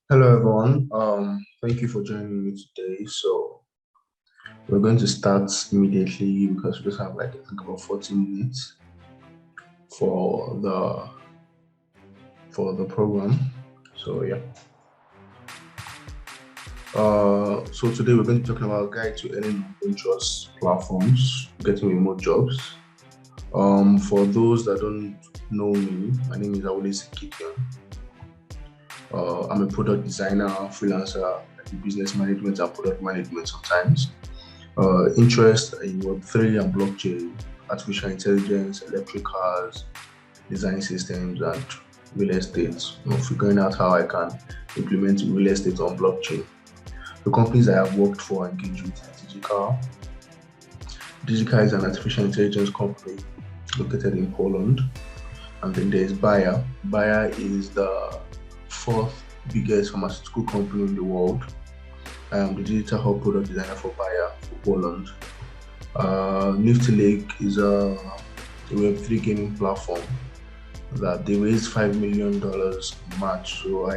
Hello everyone. Thank you for joining me today. So we're going to start immediately because we just have like I think about 40 minutes for the program. So yeah. So today we're going to be talking about guide to earning on Braintrust platforms, getting remote jobs. For those that don't know me, my name is Awole Sikikian. I'm a product designer, freelancer, I do business management and product management sometimes. Interest in Web3 and blockchain, artificial intelligence, electric cars, design systems, and real estate. Figuring out how I can implement real estate on blockchain. The companies I have worked for engage with Digital. Digital is an artificial intelligence company located in Poland. And then there's Bayer. Bayer is the fourth biggest pharmaceutical company in the world. I am the digital hub product designer for Bayer for Poland. Nifty Lake is a Web3 gaming platform that they raised $5 million March. So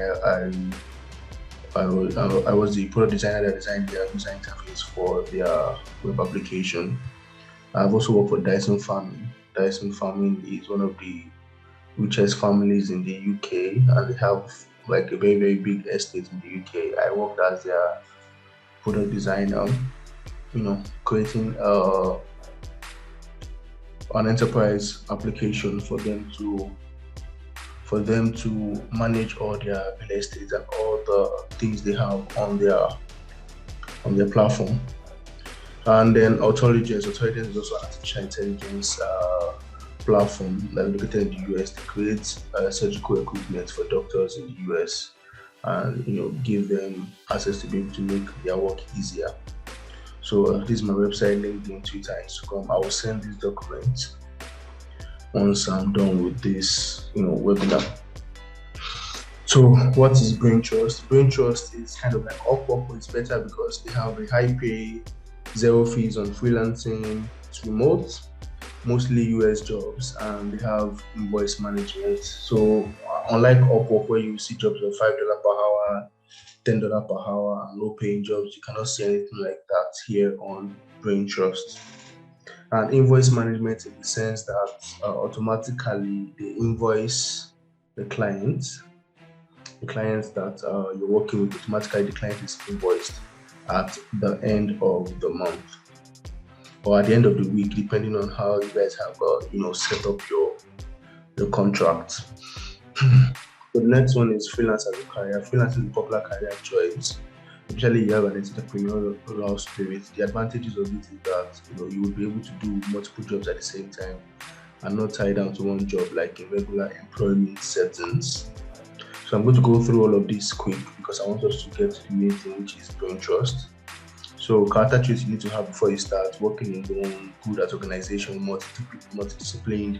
I was the product designer that designed their user interface for their web application. I've also worked for Dyson Farming. Dyson Farming is one of the richest families in the UK, and they have like a very big estate in the UK. I worked as their product designer, creating an enterprise application for them to manage all their real estate and all the things they have on their platform. And then Autologous is also an artificial intelligence platform that is located in the US to create surgical equipment for doctors in the US and give them access to be able to make their work easier. So this is my website, LinkedIn, Twitter, Instagram. I will send these documents once I'm done with this, webinar. So what is Braintrust? Braintrust is kind of like Upwork, but it's better because they have a high pay, zero fees on freelancing. It's remote, mostly US jobs, and they have invoice management. So unlike Upwork, where you see jobs of $5 per hour, $10 per hour, and low paying jobs, you cannot see anything like that here on Braintrust. And invoice management in the sense that automatically they invoice the clients that you're working with. Automatically the client is invoiced at the end of the month or at the end of the week, depending on how you guys have set up your contract. So the next one is freelance as a career. Freelance is a popular career choice. Especially you have an entrepreneurial spirit. The advantages of it is that you will be able to do multiple jobs at the same time and not tied down to one job like in regular employment settings. So I'm going to go through all of this quick because I want us to get to the main thing, which is Braintrust. So character traits you need to have before you start working in one, good at organization, multidisciplined,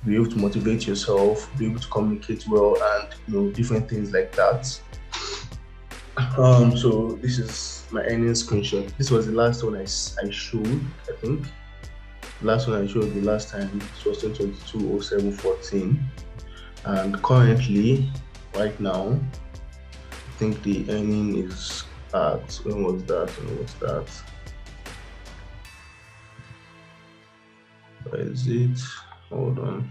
be able to motivate yourself, be able to communicate well, and different things like that. So this is my earnings screenshot. This was the last one I showed, I think. The last one I showed the last time, it was 2022 07/14. And currently, right now, I think the earning is at, when was that? Where is it? Hold on.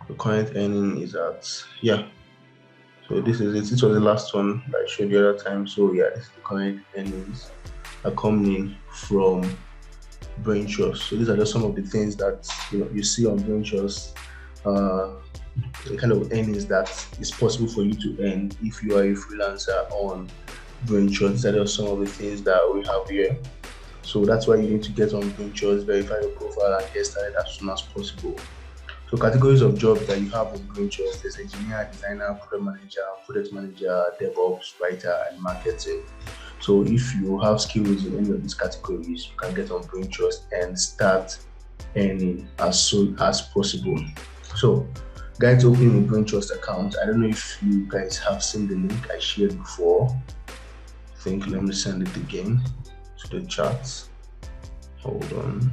The current earning is at, yeah. So this is it. This was the last one that I showed the other time. So yeah, this is the current earnings are coming in from Braintrust. So these are just some of the things that you see on Braintrust. The kind of earnings that is possible for you to earn if you are a freelancer on Braintrust. These are just some of the things that we have here. So that's why you need to get on Braintrust, verify your profile, and get started as soon as possible. So categories of jobs that you have on Braintrust: there's engineer, designer, product manager, DevOps, writer, and marketing. So if you have skills in any of these categories, you can get on Braintrust and start earning as soon as possible. So guys, opening a Braintrust account. I don't know if you guys have seen the link I shared before. I think let me send it again to the chat. Hold on.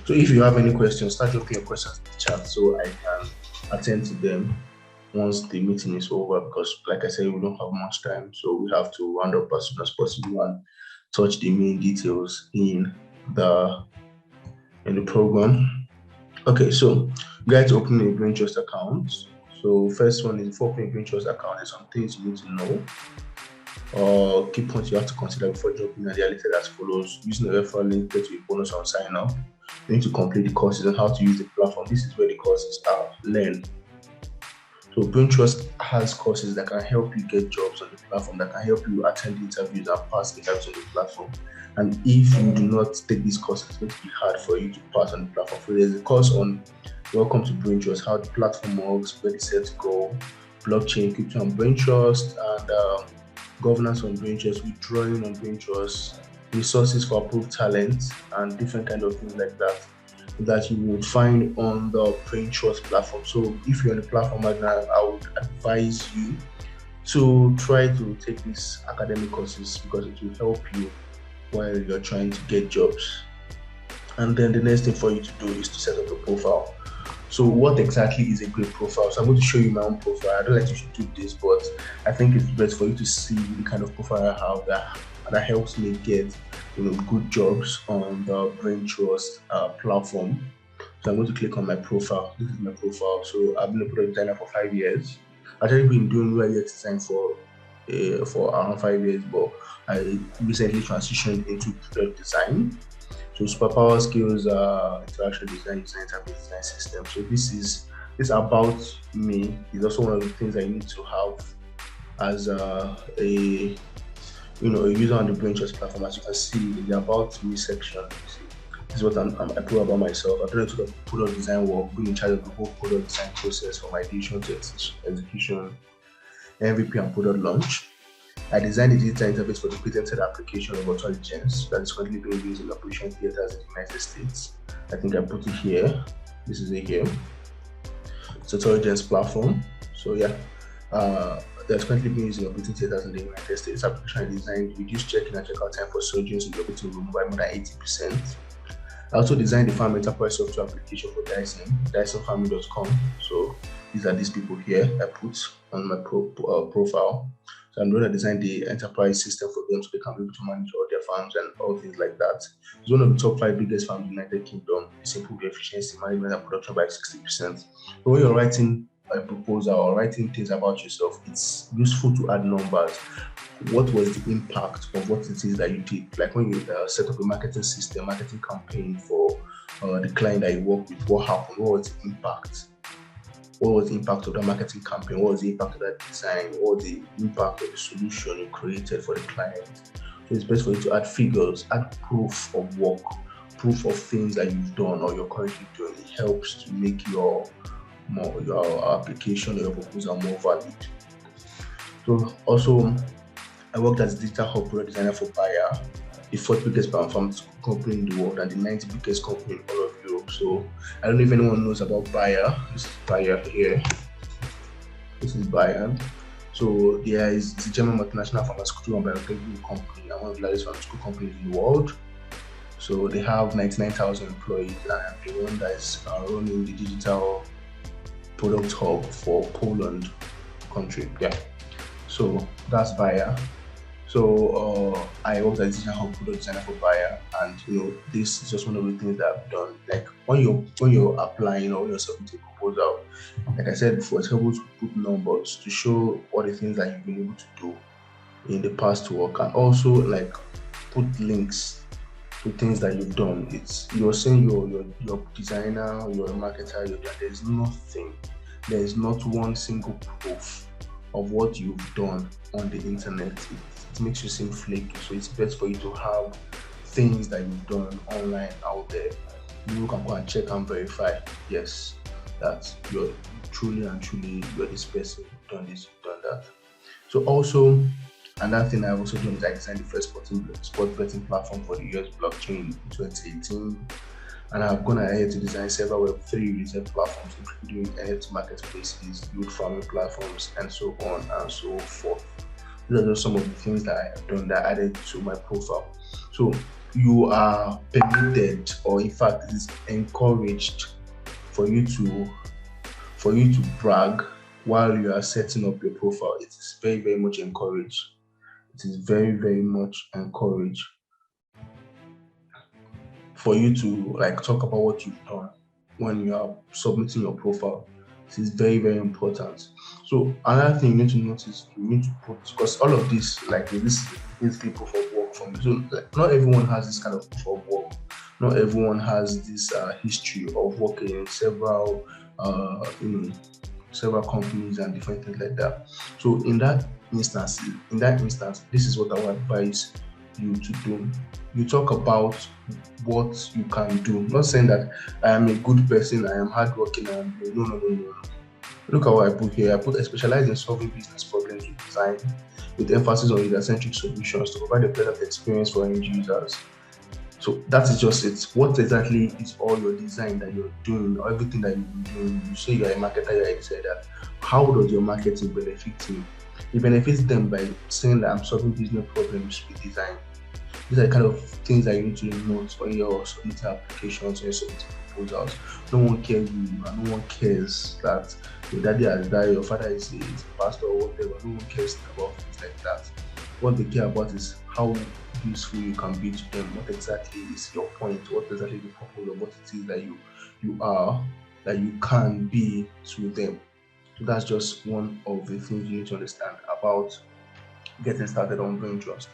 So if you have any questions, start dropping your questions in the chat so I can attend to them. once the meeting is over, because like I said, we don't have much time, so we have to round up as soon as possible and touch the main details the in the program. Okay, so you guys open a Braintrust account. So first one is, before opening a Braintrust account, there's some things you need to know or key points you have to consider before jumping, and they are listed as follows. Using the referral link, get you a bonus on sign up. You need to complete the courses on how to use the platform. This is where the courses are learned. So Braintrust has courses that can help you get jobs on the platform, that can help you attend interviews and pass interviews on the platform. And if you do not take these courses, it's going to be hard for you to pass on the platform. So there's a course on Welcome to Braintrust, how the platform works, where the sets go, blockchain, crypto on Braintrust, and governance on Braintrust, withdrawing on Braintrust, resources for approved talent, and different kind of things like that you would find on the Braintrust platform. So if you're on the platform right now, I would advise you to try to take these academic courses because it will help you while you're trying to get jobs. And then the next thing for you to do is to set up a profile. So what exactly is a great profile? So I'm going to show you my own profile. I don't like you should do this, but I think it's best for you to see the kind of profile I have that helps me get good jobs on the Braintrust platform. So I'm going to click on my profile. This is my profile. So I've been a product designer for 5 years. I've actually been doing UI design for around 5 years, but I recently transitioned into product design. So superpower skills are interaction design, interface design system. So this about me is also one of the things that you need to have as a user on the Braintrust platform. As you can see in the about me section, this is what I put about myself. I tried to product design work, being in charge of the whole product design process from ideation to execution, MVP and product launch. I designed the digital interface for the patented application of intelligence that is currently being used in operation theaters in the United States. I think I put it here. This is it here. It's intelligence platform. So yeah, that's currently being used in operating theaters in the United States. Application I designed reduced check-in and check-out time for surgeons in the operating room by more than 80%. I also designed the farm enterprise software application for Dyson, DysonFarming.com. So these are these people here I put on my profile. So I'm going to design the enterprise system for them so they can be able to manage all their farms and all things like that. It's one of the top 5 biggest farms in the United Kingdom. It's improved the efficiency, management, and production by 60%. But when you're writing a proposal or writing things about yourself, it's useful to add numbers. What was the impact of what it is that you did? Like when you set up a marketing system, marketing campaign for the client that you work with, what happened? What was the impact? What was the impact of that marketing campaign? What was the impact of that design? What was the impact of the solution you created for the client? So it's best for you to add figures, add proof of work, proof of things that you've done or you're currently doing. It helps to make your application or your proposal more valid. So also, I worked as a digital hub product designer for Bayer, the 4th biggest pharmaceutical company in the world and the 9th biggest company in all of Europe. So I don't know if anyone knows about Bayer. This is Bayer here. This is Bayer. So it's a German multinational pharmaceutical and biotechnology company and one of the largest pharmaceutical companies in the world. So they have 99,000 employees and the one that is running the digital product hub for Poland country. Yeah. So that's Bayer. So I worked as a digital hub product designer for Bayer, and this is just one of the things that I've done. Like when you're applying or when you're submitting a proposal, like I said before, it's helpful to put numbers to show what the things that you've been able to do in the past work, and also like put links to things that you've done. You're saying you're a designer, you're a marketer, there's not one single proof of what you've done on the internet. It makes you seem flaky, so it's best for you to have things that you've done online out there. You can go and check and verify, yes, that you're truly you're this person, you've done this, you've done that. So also, another thing I've also done is I designed the first sport betting platform for the US blockchain in 2018. And I've gone ahead to design several Web3 related platforms, including NFT marketplaces, youth farming platforms, and so on and so forth. These are just some of the things that I have done that I added to my profile. So you are permitted, or in fact, it is encouraged for you to brag while you are setting up your profile. It is very, very much encouraged. It is very, very much encouraged for you to like talk about what you've done when you are submitting your profile. This is very, very important. So another thing you need to notice, you need to put, because all of this, like this is basically proof of work for me. So like, not everyone has this kind of proof of work. Not everyone has this history of working in several, several companies and different things like that. So in that instance, this is what I would advise you to do. You talk about what you can do. Not saying that I am a good person, I am hardworking, I am no. Look at what I put here. I specialize in solving business problems with design, with emphasis on user-centric solutions to provide a pleasant experience for end users. So that is just it. What exactly is all your design that you're doing, or everything that you're doing? You say you're a marketer, you're a designer. How does your marketing benefit you? It benefits them by saying that I'm solving business problems with design. These are the kind of things that you need to note when you're submitting applications, when you're submitting proposals. No one cares you, and no one cares that your daddy has died, your father is a pastor or whatever. No one cares about things like that. What they care about is how useful you can be to them. What exactly is your point? What exactly the purpose of what it is that you are, that you can be to them. So that's just one of the things you need to understand about getting started on Braintrust.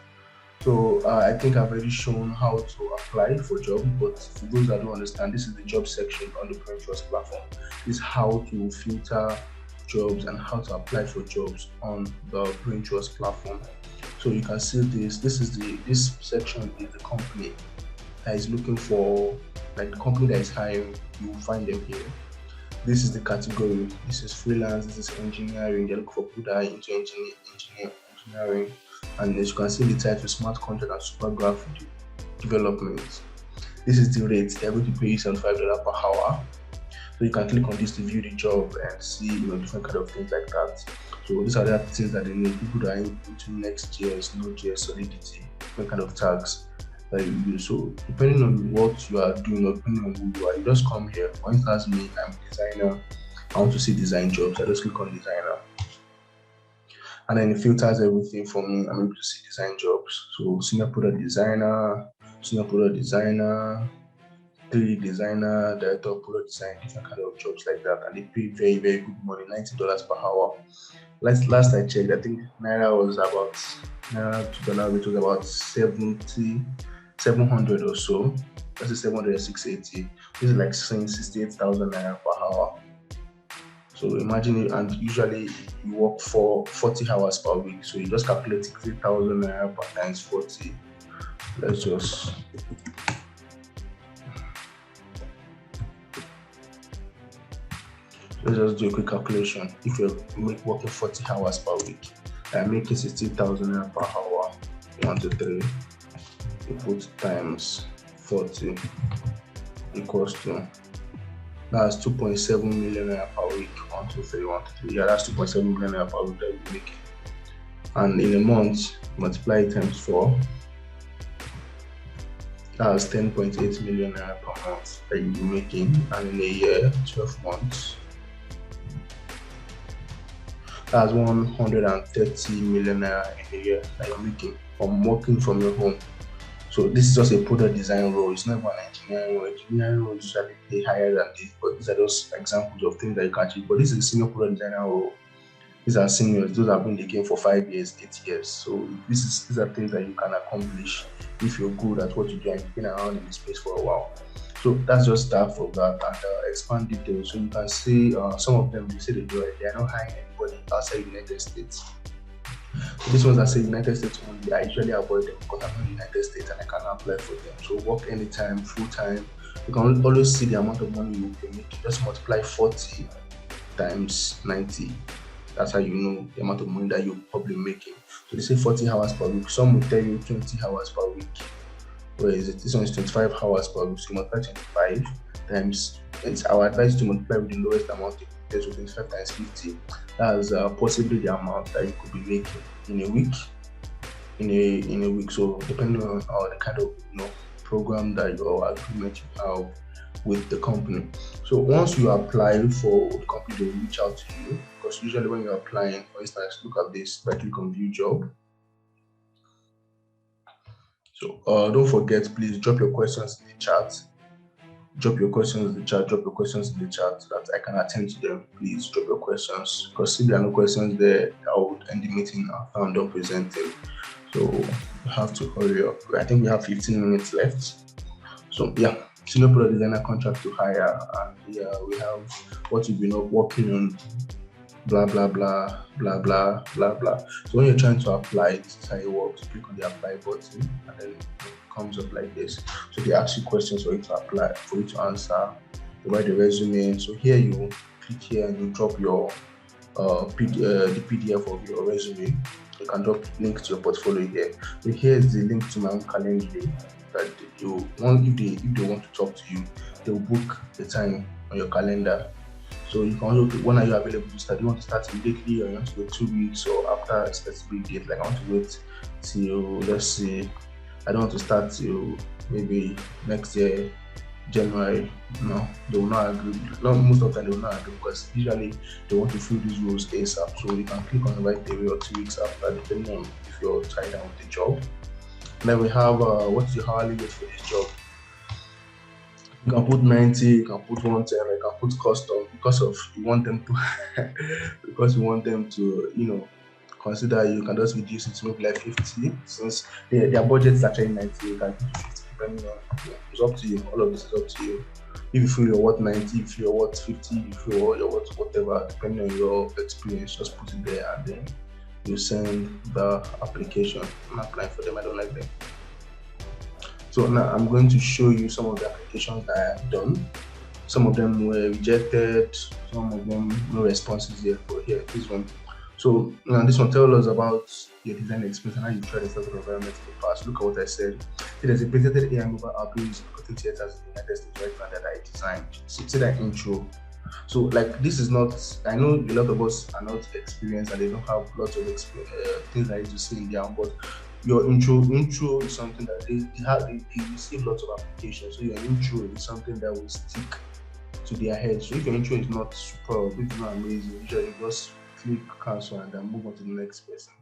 So I think I've already shown how to apply for jobs, but for those that don't understand, this is the job section on the Braintrust platform. This is how to filter jobs and how to apply for jobs on the Braintrust platform. So you can see this. This section is the company that is looking for, like the company that is hiring. You will find them here. This is the category. This is freelance. This is engineering. They're looking for people that are into engineering. And as you can see, the title smart content and super graphic development. This is the rate. They're going to pay you $75 per hour. So you can click on this to view the job and see different kind of things like that. So these are the things that they need. People that are into Next.js, Node.js, Solidity, different kind of tags that you use. So depending on what you are doing or depending on who you are, you just come here. For instance, me, I'm a designer. I want to see design jobs. I just click on designer. And then it filters everything for me. I'm able to see design jobs. So senior product designer, 3D designer, director of product design, different kind of jobs like that. And they pay very, very good money, $90 per hour. Last I checked, I think Naira was about Naira to dollar, which was about 700 or so. That's 700 680. This is like saying 68,000 Naira per hour. So imagine it, and usually you work for 40 hours per week. So you just calculate 3,000 Naira per times 40. Let's just do a quick calculation. If you're working 40 hours per week, I'm making 60,000 Naira per hour. 1 to 3. You put times 40 equals to, that's 2.7 million Naira per week. 1, 2, 3, 1, 2, 3. Yeah, that's 2.7 million Naira per week that you're making. And in a month, multiply it times 4. That's 10.8 million Naira per month that you'll be making. And in a year, 12 months, that's 130 million Naira in a year that you're making from working from your home. So this is just a product design role. It's not about engineering role. Engineering roles usually pay higher than this, but these are just examples of things that you can achieve. But this is a senior product designer role. These are seniors. Those have been in the game for 5 years, 8 years. So these are things that you can accomplish if you're good at what you do and you've been around in the space for a while. So that's just that for that, and expand details. So you can see some of them, they say they are not hiring anybody outside the United States. So these ones that say United States only, I usually avoid them because I'm in the United States and I can apply for them. So work anytime, full time. You can always see the amount of money you can make. Just multiply 40 times 90. That's how you know the amount of money that you're probably making. So they say 40 hours per week. Some will tell you 20 hours per week. Where is it? This one is 25 hours per week. So you multiply 25 times. It's our advice to multiply with the lowest amount. So 25 times 50. That's possibly the amount that you could be making in a week. In a week. So depending on the kind of program that your agreement you have with the company. So once you apply for the company, they will reach out to you because because usually when you're applying, for instance, look at this. If I click on view job. So don't forget, please drop your questions in the chat. Drop your questions in the chat so that I can attend to them. Please drop your questions, because if there are no questions there, I would end the meeting after I'm done presenting. So you have to hurry up. I think we have 15 minutes left. So yeah, senior product designer contract to hire, and yeah, we have what you've been working on, blah blah blah blah blah blah blah. So when you're trying to apply, this is how it works. Click on the apply button, and then it comes up like this. So they ask you questions for you to apply, for you to answer. You write the resume. So here you click here and you drop your the PDF of your resume. You can drop link to your portfolio here. So here is the link to my own calendar that you want. If they want to talk to you, they'll book the time on your calendar. So you can also, when are you available to start? Do you want to start immediately, or you want to wait 2 weeks, or after a specific date? Like I want to wait till, let's say, I don't want to start till maybe next year, January. No, they will not agree. Most of the time they will not agree, because usually they want to fill these roles ASAP. So you can click on the right day or 2 weeks after, depending on if you're tied down with the job. And then we have what's the hourly rate for this job? You can put 90, you can put 110, you can put custom, because you want them to, consider you can just reduce it to maybe like 50, since their budget is actually 90, you can put 50, depending on, it's up to you. All of this is up to you. If you feel you're worth 90, if you're worth 50, if you're worth whatever, depending on your experience, just put it there, and then you send the application. I'm applying for them, I don't like them. So now I'm going to show you some of the applications that I have done. Some of them were rejected, some of them no responses yet, but here, this one. So now this one tells us about your design experience and how you tried a sort of environment in the past. Look at what I said. There's a patented AI mobile app used in cutting theaters in the United States right now that I designed. See that intro. So like, this is not, I know a lot of us are not experienced and they don't have lots of things I need to see in there, but your intro is something that they receive lots of applications. So your intro is something that will stick to their head. So if your intro is not super, if it's not amazing, usually just click cancel and then move on to the next person.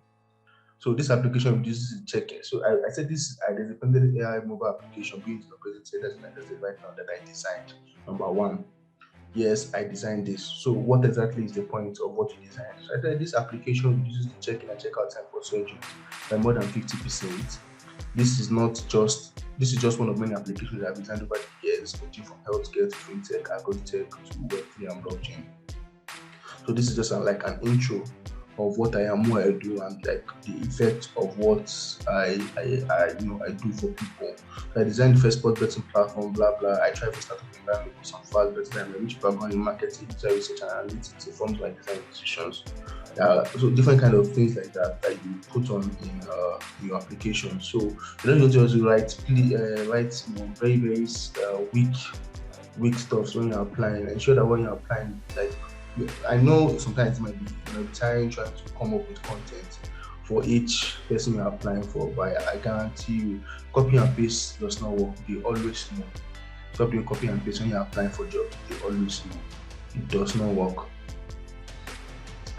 So this application reduces the check-in. So I said this is a dependent AI mobile application being located right now that I designed. Number one. Yes, I designed this. So what exactly is the point of what you designed? So I said this application reduces the check-in and check-out time for surgery by more than 50%. This is just one of many applications that I've designed over the years, ranging from healthcare to fintech, agri-tech to Web3 and blockchain. So this is just like an intro of what I am, what I do, and like the effect of what I do for people. So I designed the first sports betting platform, blah blah. I try to start up environment with some fast betting, which people are going in marketing, user research, and analytics. It forms my design decisions. So different kind of things like that you put on in your application. So you don't just write very very weak stuff when you're applying. Ensure that when you're applying, like, I know sometimes it might be tiring trying to come up with content for each person you're applying for, but I guarantee you, copy and paste does not work. They always know. Stop doing copy and paste when you're applying for jobs. They always know. It does not work.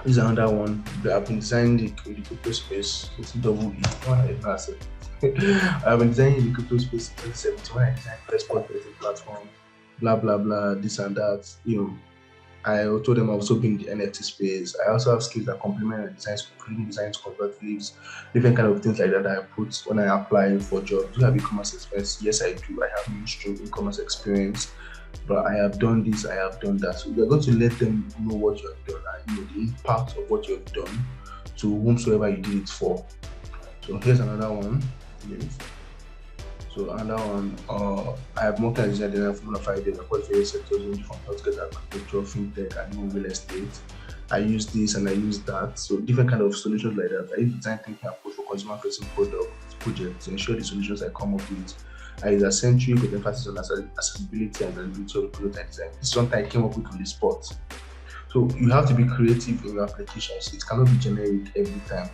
This is another one that I've been designing the crypto space. It's double E. I've been designing the crypto space in 2017 when I designed first betting platform, blah blah blah, this and that. I told them I also be in the NFT space. I also have skills that complement my designs, including designs, convert leaves, different kind of things like that I put when I apply for jobs. Do you have e-commerce experience? Yes, I do. I have mainstream e-commerce experience, but I have done this, I have done that. So we are going to let them know what you have done and the impact of what you have done to whomsoever you did it for. So here's another one. So another one, I have multi-design design for 5 years across various sectors ranging from healthcare, agriculture, fintech, and even real estate. I use this and I use that. So different kind of solutions like that. I use design thinking approach for consumer-facing projects to ensure the solutions I come up with are either centric with emphasis on accessibility and availability of product and design. This is something I came up with on the spot. So you have to be creative in your applications. It cannot be generic every time.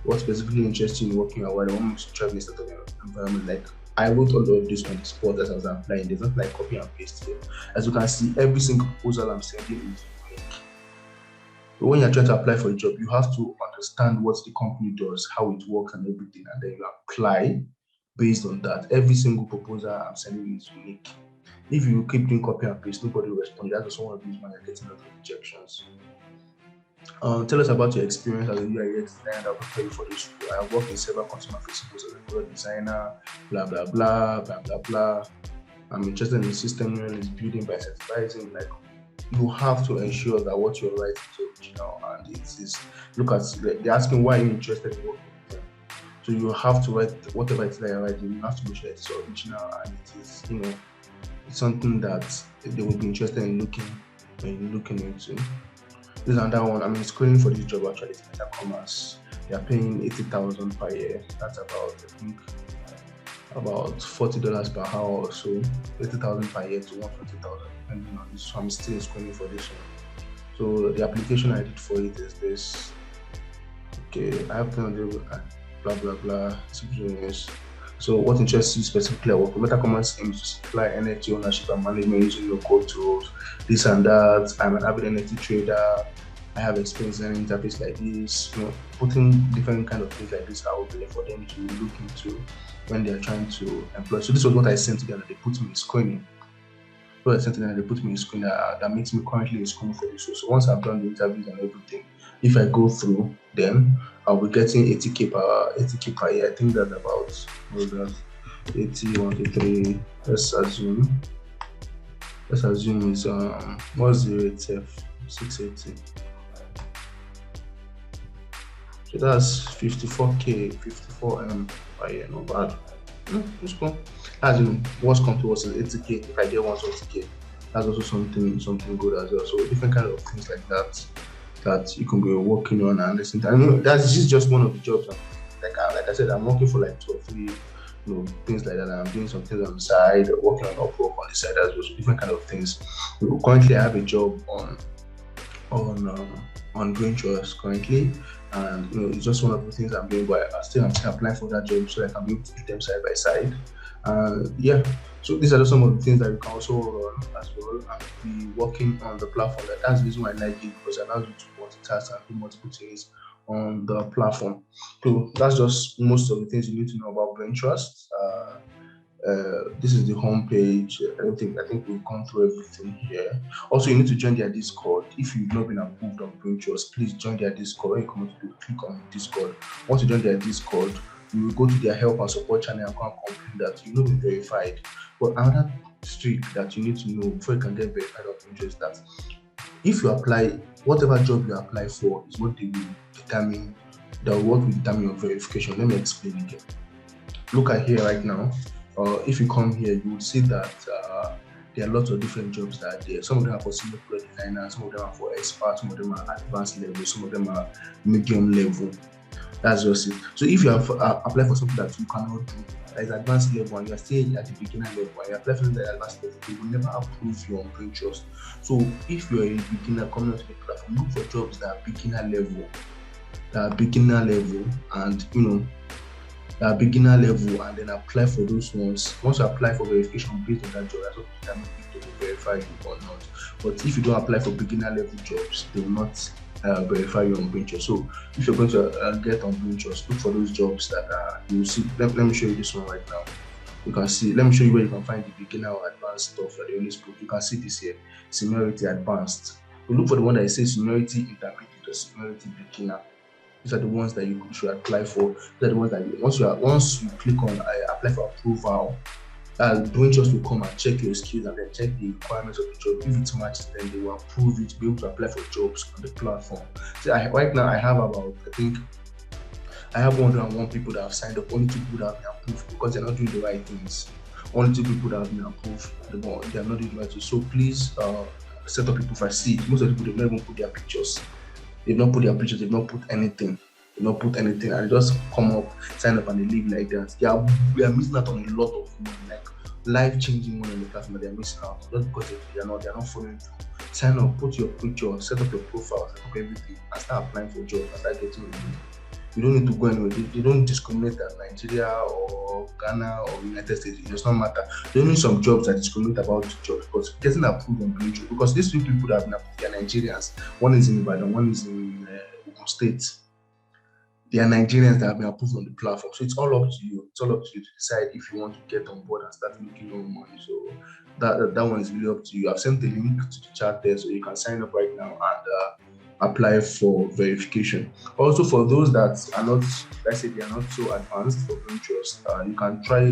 What specifically interests you in working a while? I want to try this sort of environment. Like, I wrote all of this on the spot as I was applying. There's not like copy and paste here. As you can see, every single proposal I'm sending is unique. But when you're trying to apply for a job, you have to understand what the company does, how it works, and everything, and then you apply based on that. Every single proposal I'm sending you is unique. If you keep doing copy and paste, nobody will respond. That's also one of the reasons why you're getting a lot of rejections. Tell us about your experience as a UI UX designer that will prepare you for this role. I have worked in several consumer facing roles as a product designer, blah blah blah, blah blah blah. I'm interested in the system learning is building by certifying. Like, you have to ensure that what you're writing is original, and it is. Look at, they're asking why you're interested in working with them. So you have to write whatever it is that you're writing. You have to make sure it's original and it is, it's something that they will be interested in looking into. This is another one. I'm screening for this job actually. It's Meta Commerce. They are paying 80,000 per year. That's about, I think, about $40 per hour or so. 80,000 per year to 120,000, depending on this. So I'm still screening for this one. So the application I did for it is this. Okay, I have to do blah blah blah. So what interests you specifically? What Meta Commerce aims to supply NFT ownership and management using no-code tools, this and that. I'm an avid NFT trader. I have experience in an interface like this. Putting different kind of things like this out there for them to look into when they're trying to employ. So this was what I sent to them. They put me in screening. What I sent to them, they put me in screening. That makes me currently in screening for this. So once I've done the interviews and everything, if I go through them, I'll be getting 80k per year. I think that's about 80, 1, 2, 3. Let's assume it's what's the rate? 680. So that's 54k, 54 per year. Not bad. It's cool. As in, what's come to us is 80k. If I get 120k, that's also something good as well. So different kind of things like that you can be working on and listening to. I know this is just one of the jobs. Like I said, I'm working for like 2 or 3, things like that. And I'm doing some things on the side, working on Upwork on the side as well. So different kind of things. Currently, I have a job on Braintrust currently, and it's just one of the things I'm doing. But I'm still applying for that job so I can be able to do them side by side. Yeah. So these are just some of the things that you can also run as well and be working on the platform. That's the reason why I like it, because it allows you to multitask and do multiple things on the platform. So that's just most of the things you need to know about Braintrust. This is the homepage. I think we've gone through everything here. Also, you need to join their Discord. If you've not been approved on Braintrust, please join their Discord. When you come to click on Discord. Once you join their Discord, you will go to their help and support channel and complain that you've not been verified. But another trick that you need to know before you can get verified on Braintrust is that if you apply, whatever job you apply for is what they will determine. What will determine your verification. Let me explain again. Look at here right now. If you come here, you will see that there are lots of different jobs that are there. Some of them are for senior product designers, some of them are for experts, some of them are advanced level, some of them are medium level. That's just it. So if you have applied for something that you cannot do, that is advanced level, and you are still at the beginner level, and you apply for something that is advanced level, they will never approve you on Braintrust. So if you are a beginner coming onto the platform, look for jobs that are beginner level, and then apply for those ones. Once you apply for verification based on that job, that's what determines if they will verify you or not. But if you don't apply for beginner level jobs, they will not verify you on Braintrust. So if you're going to get on Braintrust, look for those jobs that you will see. Let me show you this one right now. You can see, let me show you where you can find the beginner or advanced stuff that they always put. You can see this here, seniority advanced. You look for the one that says seniority intermediate or seniority beginner. These are the ones that you should apply for. These are the ones that once you click on apply for approval, Braintrust will come and check your skills and then check the requirements of the job. If it matches, then they will approve it to be able to apply for jobs on the platform. So right now I have 101 people that have signed up. Only 2 people that have been approved because they're not doing the right things. Only 2 people that have been approved, they are not doing the right things. So please set up your profile. See, most of the people, they've not even put their pictures. They've not put their pictures, they've not put anything. And they just come up, sign up, and they live like that. They are missing out on a lot of money, like life-changing money on the platform that they're missing out just because they're not following through. Sign up, put your picture, set up your profile, set up everything, and start applying for jobs and start getting money. You don't need to go anywhere. They don't discriminate at Nigeria or Ghana or United States. It does not matter. There are only some jobs that discriminate about jobs, because getting approved on Braintrust, because these two people that have been approved, they are Nigerians. One is in Ibadan, one is in Ogun State. They are Nigerians that have been approved on the platform. So it's all up to you. It's all up to you to decide if you want to get on board and start making your own money. So that one is really up to you. I've sent the link to the chat there, so you can sign up right now and apply for verification. Also, for those that are not, let's say they are not so advanced for Braintrust, you can try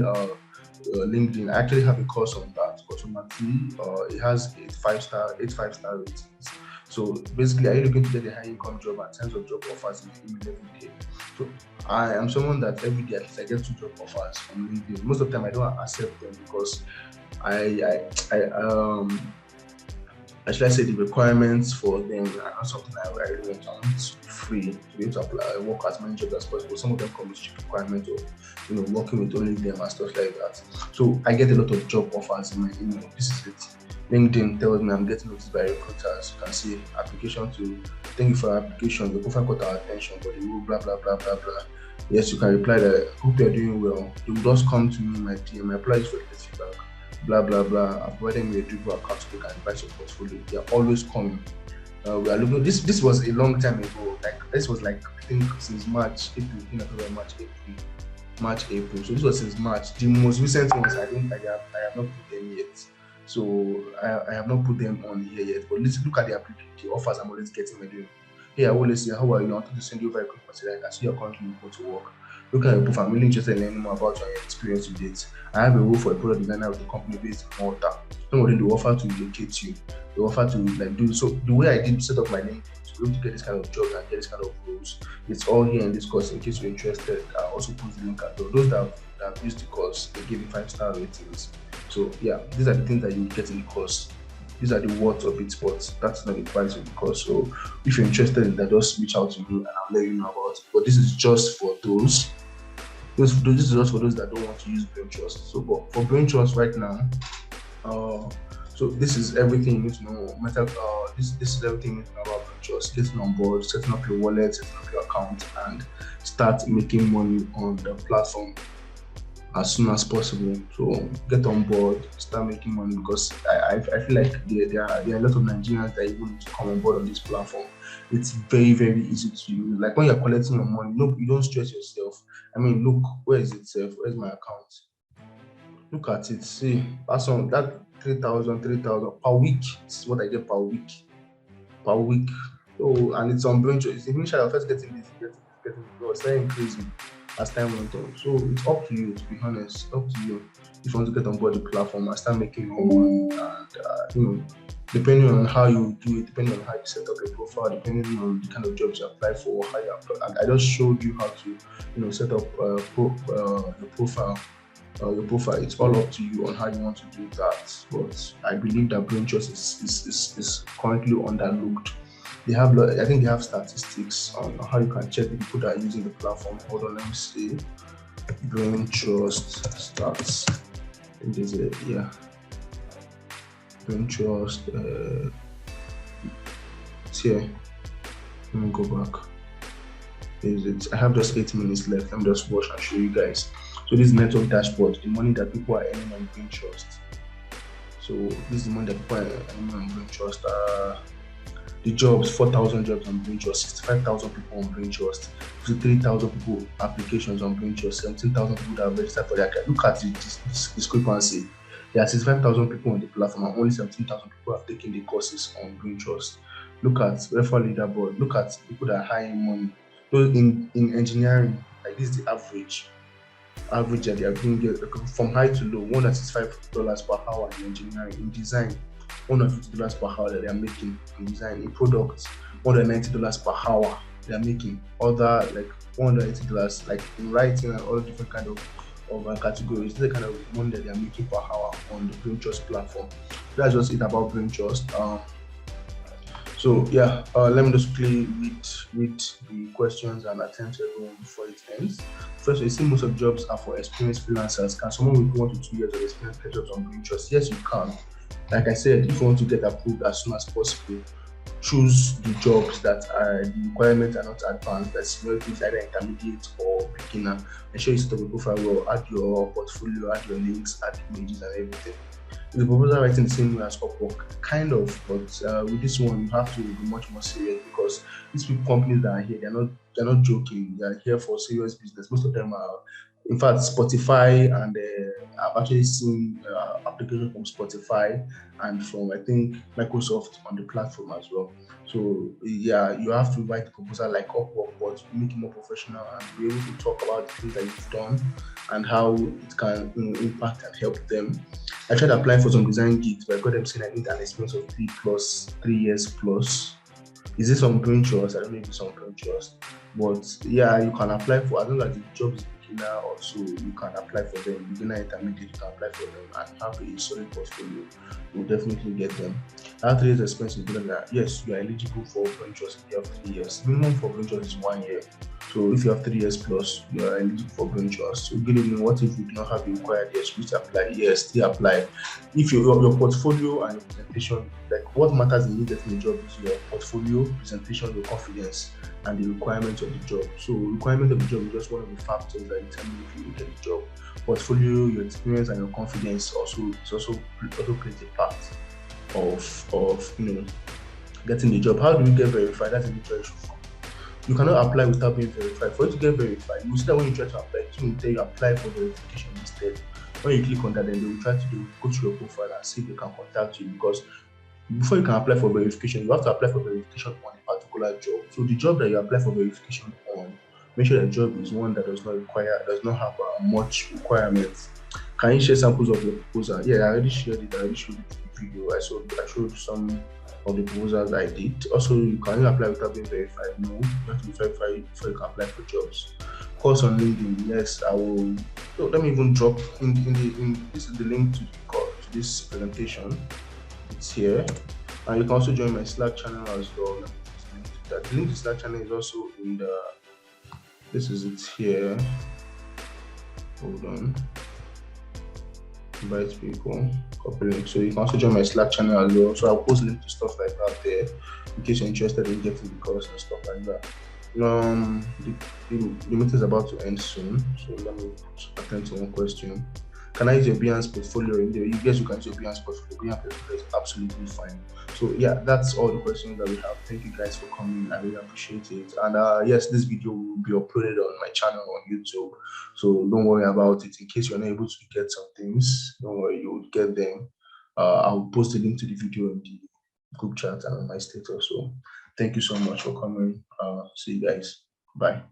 LinkedIn. I actually have a course on that. Course on my team. It has 5-star ratings. So basically, are you looking to get a high income job and tens of job offers in the email every day? So I am someone that every day at least I get 2 job offers from LinkedIn. Most of the time I don't accept them because should I say the requirements for them are not something I really want. I want to be free to be able to apply, work as many jobs as possible. Some of them come with strict requirements of working with only them and stuff like that. So I get a lot of job offers in my email. This is it. LinkedIn tells me I'm getting noticed by recruiters. You can see application to thank you for your application. Your profile caught our attention, but they will blah blah blah blah blah. Yes, you can reply that hope you're doing well. They will just come to me in my DM. I apply for the feedback. Blah blah blah. I've provided me a dribble account so they can advise your portfolio. They are always coming. We are looking. This was a long time ago. This was I think since March, April, March, April. So this was since March. The most recent ones I have not put them yet. So I have not put them on here yet. But let's look at the offers I'm always getting. Hey, I always say, how are you? I wanted to send you a very quick message. I can see you're currently looking to work. Look at your profile. I'm really interested in learning more about your experience with it. I have a role for a product designer with a company based in Malta. Some of them, they offer to relocate you. They offer to do so. The way I did set up my LinkedIn to be able to get this kind of jobs and get this kind of roles, it's all here in this course. In case you're interested, I also put the link at those that have used the course. They give me 5-star ratings. So yeah, these are the things that you get in the course. These are the words of it, but that's not the price of the course. So if you're interested in that, just reach out to me and I'll let you know about it. But this is just for those. This is just for those that don't want to use Braintrust. So but for Braintrust right now, so this is everything you need to know. This is everything you need to know about Braintrust. Getting on board, setting up your wallet, setting up your account, and start making money on the platform as soon as possible. So get on board, start making money, because I feel like there are a lot of Nigerians that even need to come on board on this platform. It's very, very easy to use. Like when you're collecting your money, you don't stress yourself. I mean, look, where is it? Where's my account? Look at it. See, that's on that 3,000 per week. This is what I get per week. So, and it's on Braintrust. It's initially I first getting it's very increasing as time went on. So it's up to you, to be honest. It's up to you if you want to get on board the platform and start making your money. And depending on how you do it, depending on how you set up your profile, depending on the kind of jobs you apply for, how you apply. And I just showed you how to set up your profile. It's all up to you on how you want to do that. But I believe that Braintrust is currently underlooked. I think they have statistics on how you can check the people that are using the platform. Hold on, let me see. Braintrust stats. I think there's Braintrust. It's here. Let me go back. I have just 8 minutes left. Let me just watch and show you guys. So this is network dashboard, the money that people are earning on Braintrust. So this is the money that people are earning on Braintrust. The jobs, 4,000 jobs on Braintrust, 65,000 people on Braintrust, 53,000 people applications on Braintrust, 17,000 people that have registered for their account. Look at this discrepancy. There are 65,000 people on the platform and only 17,000 people have taken the courses on Braintrust. Look at referral leaderboard. Look at people that are hiring money. So in engineering, like this is the average that they are being from high to low. $165 per hour in engineering. In design, $150 per hour that they are making in design. In products, $190 per hour they are making. Other like $180 like in writing and all different kind of categories. This is the kind of money that they are making per hour on the Braintrust platform. That's just it about Braintrust. So yeah, let me just quickly read the questions and attempt everyone before it ends. First, you see most of jobs are for experienced freelancers. Can someone with 1 to 2 years of experience get jobs on Braintrust? Yes, you can. Like I said, if you want to get approved as soon as possible, choose the jobs that are the requirements are not advanced, that seniority is either intermediate or beginner. Ensure you set up a profile well, add your portfolio, add your links, add images and everything. The proposal writing the same way as Upwork, kind of, but with this one you have to be much more serious because these people, companies that are here, they're not joking. They are here for serious business. Most of them are, in fact, Spotify, and I've actually seen application from Spotify and from, I think, Microsoft on the platform as well. So yeah, you have to write the proposal like Upwork, but make it more professional and be able to talk about the things that you've done and how it can, impact and help them. I tried applying for some design gigs, but I got them saying I need an experience of 3 years plus. Is this on Braintrust? I don't know if it's on Braintrust. But yeah, you can apply for, as long as the job is beginner or so, you can apply for them. Beginner, intermediate, you can apply for them and have a solid portfolio. You'll definitely get them. That 3 years experience is better than, yes, you are eligible for Braintrust if you have 3 years. Minimum for Braintrust is 1 year. So if you have 3 years plus, you are eligible for Braintrust. So good evening. What if you do not have the required years? Please apply. Yes, still apply. If your portfolio and your presentation, like what matters in you getting a job is your portfolio, presentation, your confidence, and the requirements of the job. So requirement of the job is just one of the factors that determine if you will get the job. Portfolio, your experience, and your confidence also plays a part of getting the job. How do we get verified? That's a major issue. You cannot apply without being verified. For you to get verified, you see that when you try to apply, it will tell you apply for verification instead. When you click on that, then they will try to go to your profile and see if they can contact you, because before you can apply for verification, you have to apply for verification on a particular job. So the job that you apply for verification on, make sure the job is one that does not have much requirements. Can you share samples of your proposal? Yeah, I already shared it. I already showed it in the video. I showed some of the proposals I did. Also, you can apply without being verified. No, you have to be verified before you can apply for jobs. Course on LinkedIn. Yes, I will. So let me even drop in this is the link to this presentation. It's here, and you can also join my Slack channel as well. The link to Slack channel is also in the. This is it here. Hold on. Invite people, copy link. So you can also join my Slack channel as well. So I'll post links to stuff like that there in case you're interested in getting the course and stuff like that. The meeting is about to end soon, so let me attend to one question. Can I use your Behance portfolio in there? You guys, you can use your Behance portfolio. Behance portfolio is absolutely fine. So yeah, that's all the questions that we have. Thank you guys for coming. I really appreciate it. And yes, this video will be uploaded on my channel on YouTube. So don't worry about it. In case you're not able to get some things, don't worry, you will get them. I'll post a link to the video in the group chat and on my status. So thank you so much for coming. See you guys. Bye.